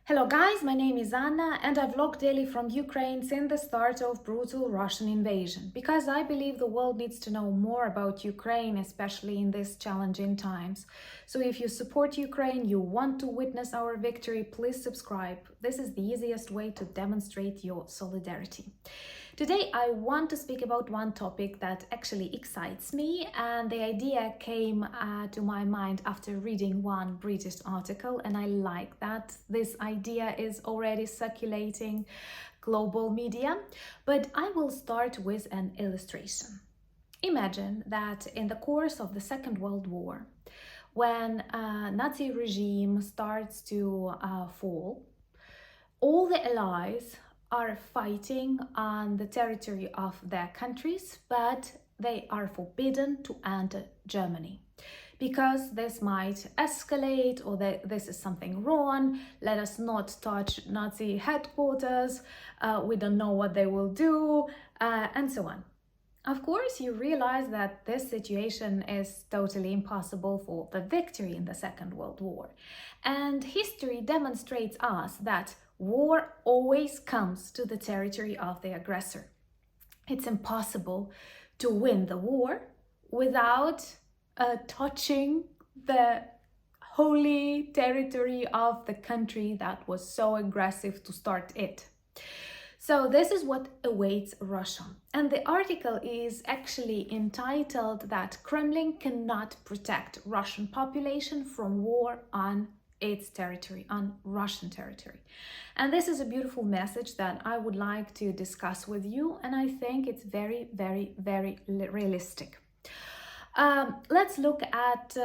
Hello guys, my name is Anna and I vlog daily from Ukraine since the start of brutal Russian invasion because I believe the world needs to know more about Ukraine, especially in these challenging times. So if you support Ukraine, you want to witness our victory, please subscribe. This is the easiest way to demonstrate your solidarity. Today I want to speak about one topic that actually excites me, and the idea came to my mind after reading one British article, and I like that this idea is already circulating global media. But I will start with an illustration. Imagine that in the course of the Second World War, when Nazi regime starts to fall, all the allies are fighting on the territory of their countries, but they are forbidden to enter Germany because this might escalate, or that this is something wrong. Let us not touch Nazi headquarters. We don't know what they will do, and so on. Of course, you realize that this situation is totally impossible for the victory in the Second World War. And history demonstrates us that war always comes to the territory of the aggressor. It's impossible to win the war without touching the holy territory of the country that was so aggressive to start it. So this is what awaits Russia. And the article is actually entitled that Kremlin cannot protect Russian population from war on its territory, on Russian territory. And this is a beautiful message that I would like to discuss with you. And I think it's very, very, very realistic. Let's look at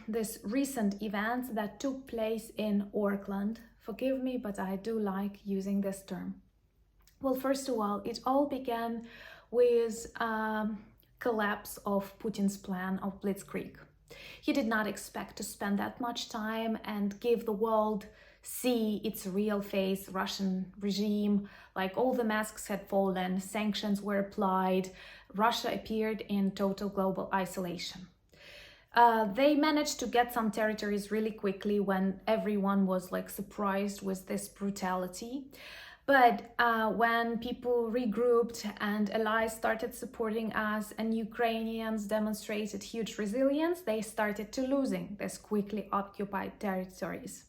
this recent events that took place in Auckland. Forgive me, but I do like using this term. Well, first of all, it all began with collapse of Putin's plan of Blitzkrieg. He did not expect to spend that much time and give the world see its real face, Russian regime. Like, all the masks had fallen, sanctions were applied, Russia appeared in total global isolation. They managed to get some territories really quickly when everyone was surprised with this brutality. But when people regrouped and allies started supporting us and Ukrainians demonstrated huge resilience, they started to losing these quickly occupied territories.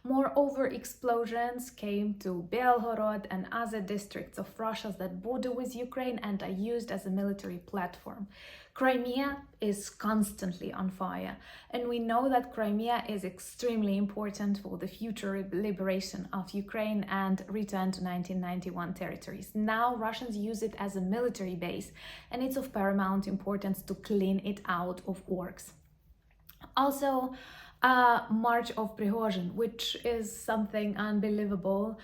Moreover, explosions came to Belgorod and other districts of Russia that border with Ukraine and are used as a military platform. Crimea is constantly on fire, and we know that Crimea is extremely important for the future liberation of Ukraine and return to 1991 territories. Now Russians use it as a military base, and it's of paramount importance to clean it out of orcs. Also, March of Prigozhin, which is something unbelievable,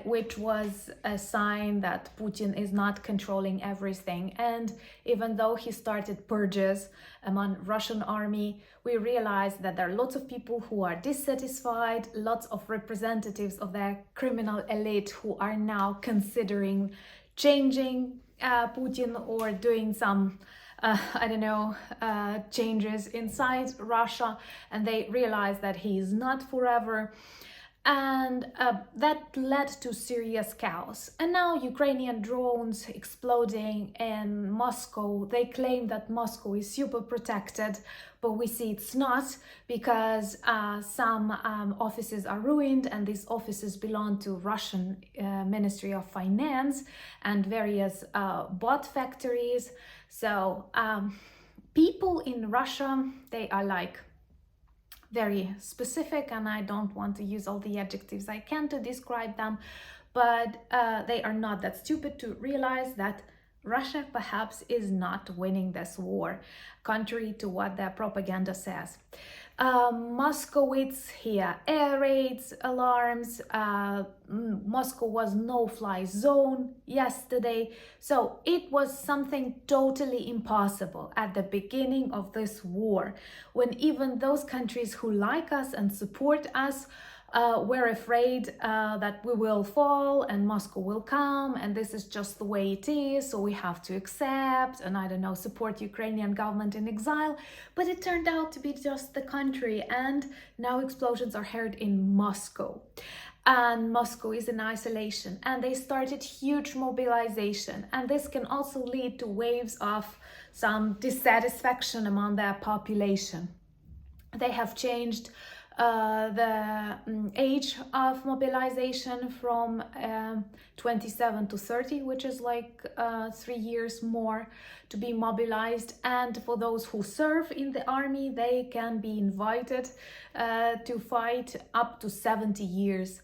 which was a sign that Putin is not controlling everything. And even though he started purges among Russian army, we realized that there are lots of people who are dissatisfied, lots of representatives of their criminal elite who are now considering changing Putin or doing some changes inside Russia, and they realize that he is not forever. And that led to serious chaos. And now Ukrainian drones exploding in Moscow. They claim that Moscow is super protected, but we see it's not, because some offices are ruined, and these offices belong to Russian Ministry of Finance and various bot factories. So people in Russia, they are very specific, and I don't want to use all the adjectives I can to describe them, but they are not that stupid to realize that Russia perhaps is not winning this war, contrary to what their propaganda says. Moskowitz here, air raids, alarms, Moscow was no-fly zone yesterday. So it was something totally impossible at the beginning of this war, when even those countries who like us and support us we're afraid that we will fall and Moscow will come, and this is just the way it is, so we have to accept and support Ukrainian government in exile. But it turned out to be just the country, and now explosions are heard in Moscow. and Moscow is in isolation, and they started huge mobilization, and this can also lead to waves of some dissatisfaction among their population. They have changed the age of mobilization from 27 to 30, which is like 3 years more to be mobilized. And for those who serve in the army, they can be invited to fight up to 70 years.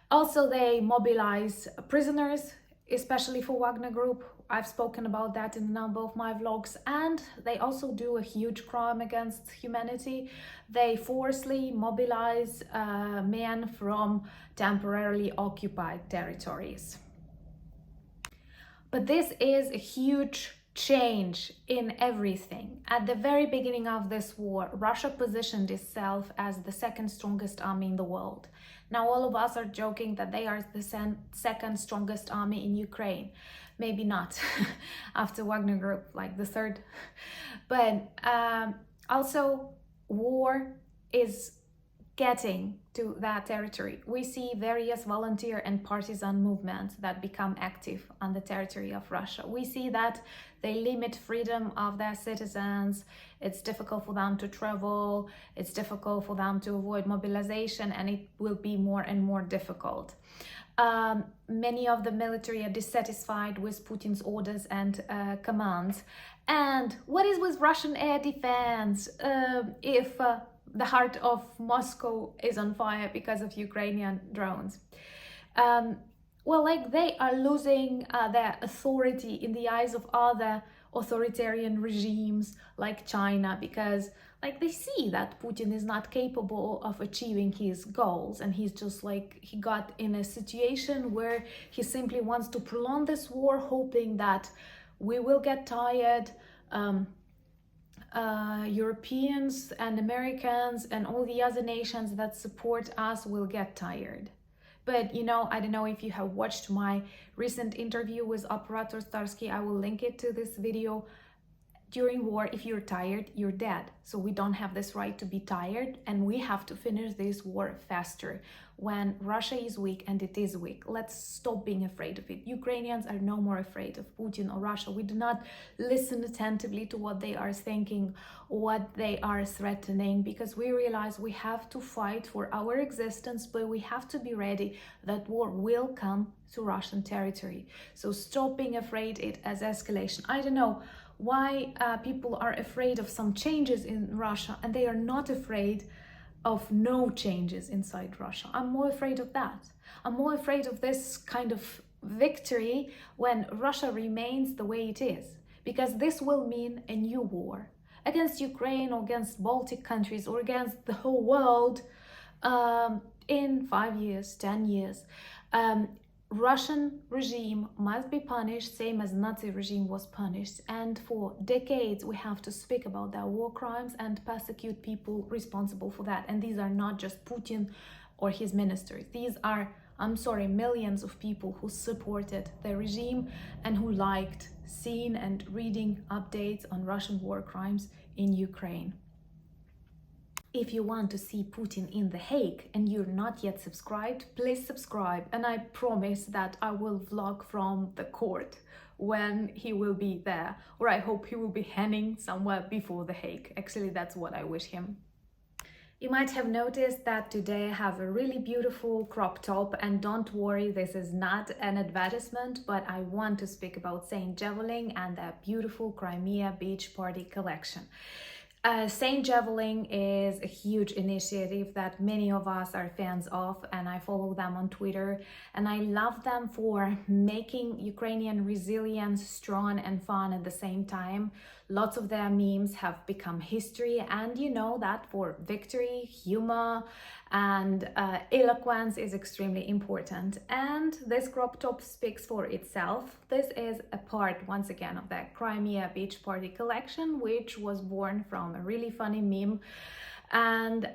Also, they mobilize prisoners, especially for Wagner Group. I've spoken about that in a number of my vlogs. And they also do a huge crime against humanity. They forcibly mobilize men from temporarily occupied territories. But this is a huge change in everything. At the very beginning of this war, Russia positioned itself as the second strongest army in the world. Now all of us are joking that they are the second strongest army in Ukraine. Maybe not after Wagner Group, like the third. But also war is getting to that territory. We see various volunteer and partisan movements that become active on the territory of Russia. We see that they limit freedom of their citizens. It's difficult for them to travel. It's difficult for them to avoid mobilization, and it will be more and more difficult. Many of the military are dissatisfied with Putin's orders and commands. And what is with Russian air defense if the heart of Moscow is on fire because of Ukrainian drones? Well, like, they are losing their authority in the eyes of other authoritarian regimes like China, because like they see that Putin is not capable of achieving his goals, and he's just like, he got in a situation where he simply wants to prolong this war, hoping that we will get tired. Europeans and Americans and all the other nations that support us will get tired. But, you know, I don't know if you have watched my recent interview with Operator Starsky. I will link it to this video. During war, if you're tired, you're dead. So we don't have this right to be tired, and we have to finish this war faster. When Russia is weak, and it is weak, let's stop being afraid of it. Ukrainians are no more afraid of Putin or Russia. We do not listen attentively to what they are thinking, what they are threatening, because we realize we have to fight for our existence, but we have to be ready that war will come to Russian territory. So stop being afraid it as escalation. I don't know why people are afraid of some changes in Russia, and they are not afraid of no changes inside Russia. I'm more afraid of that. I'm more afraid of this kind of victory when Russia remains the way it is, because this will mean a new war against Ukraine or against Baltic countries or against the whole world in 5 years, 10 years. Russian regime must be punished, same as Nazi regime was punished. And for decades, we have to speak about their war crimes and persecute people responsible for that. And these are not just Putin or his ministers. These are, I'm sorry, millions of people who supported the regime and who liked seeing and reading updates on Russian war crimes in Ukraine. If you want to see Putin in The Hague and you're not yet subscribed, please subscribe, and I promise that I will vlog from the court when he will be there, or I hope he will be hanging somewhere before The Hague. Actually, that's what I wish him. You might have noticed that today I have a really beautiful crop top, and don't worry, this is not an advertisement, but I want to speak about Saint Javelin and their beautiful Crimea Beach Party collection. Saint Javelin is a huge initiative that many of us are fans of, and I follow them on Twitter, and I love them for making Ukrainian resilience strong and fun at the same time. Lots of their memes have become history, and you know that for victory, humor, and eloquence is extremely important. And this crop top speaks for itself. This is a part, once again, of the Crimea Beach Party collection, which was born from a really funny meme. And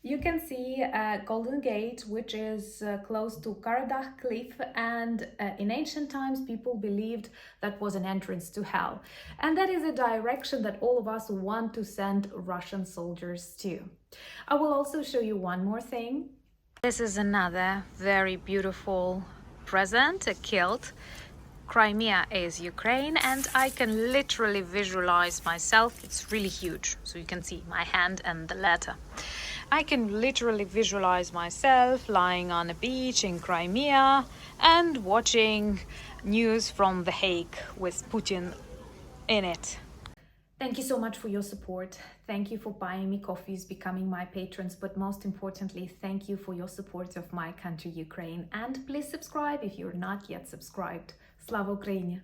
you can see Golden Gate, which is close to Karadagh Cliff, and in ancient times people believed that was an entrance to hell. And that is a direction that all of us want to send Russian soldiers to. I will also show you one more thing. This is another very beautiful present, a kilt. Crimea is Ukraine, and I can literally visualize myself. It's really huge, so you can see my hand and the letter. I can literally visualize myself lying on a beach in Crimea and watching news from The Hague with Putin in it. Thank you so much for your support. Thank you for buying me coffees, becoming my patrons, but most importantly, thank you for your support of my country, Ukraine. And please subscribe if you're not yet subscribed. Slava Ukraini!